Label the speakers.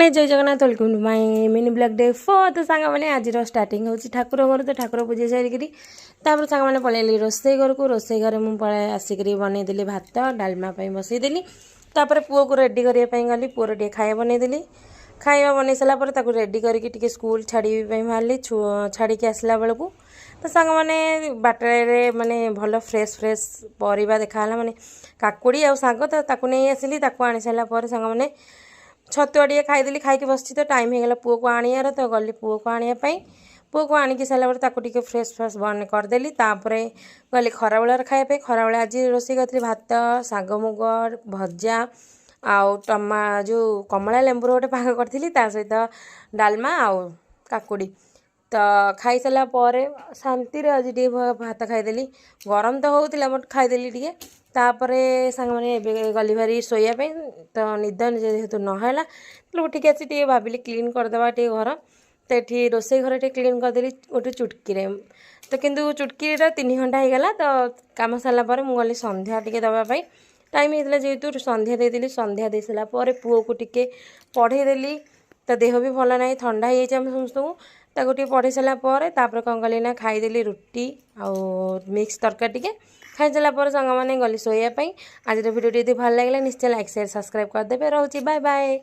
Speaker 1: मैंने Jai Jagannath welcome to my mini blog day 4 तो सांग मैंने आज स्टार्टिंग होची ठाकुर घर तो ठाकुर पूजा सारिकी सांग मैंने पलैली रोसई घर को रोसई घर मुझे पलि आसिक बनईदेली भात डालमा बसईदेली तापर पुओ को रेडी करने गली पुओर टे खाଇବା बनईदेली खाଇବା बनई सारापर रेडी करके स्कूल छाड़ी बाहरी छाड़ी आसला बेलू तो सांग मैंने बाटे माने भल फ्रेश फ्रेश परिबा देखाला माने काकुड़ी आ साग तो नहीं आसिली आनी सारापर सांग मैंने छतुआ टे खाईदेली खाई बस तो टाइम हो गला पुओ को आनियार तो गली पुओ को आने पुओ को आणिकी सारापर फ्रेश फ्रेश बन करदेली गली खरा बेलार खायापी खरा बेला आज रोषे करी भात साग मुग भजा आउ टमा जो कमला लेंबूर गोटे पाग करी सहित डालमा आउ काकुड़ी तो खाई सारापर शांति आज टे भात खाईदेली गरम तो होता बट खाईदेली टे तापर सांग मैंने गली भारी शोयापी तो निद जेहेतु नहला तो उठिक आसी भाविली क्लीन करदे टे घर तो ये रोसई घर टे क्लीन करदेली गोटे चुटकी तो किंतु चुटकी 3 घंटा हो गला तो कम सारापर मुझे संध्या टे दवापाई टाइम होता जेहेतु संध्या देदेली संध्या दे सारापर पुओ को टिके पढ़ेदेली तो देह भी भल ना ठंडा हो समस्त को पढ़े सारापर कौन कली ना खाईदेली रुटी आउ मिक्स तरकारी टे खाई सारापर सांग मैंने गली शोयापी आज भिडियो भल लगे निश्चय लाइक शेयर सब्सक्राइब करदे रोचे बाय बाय।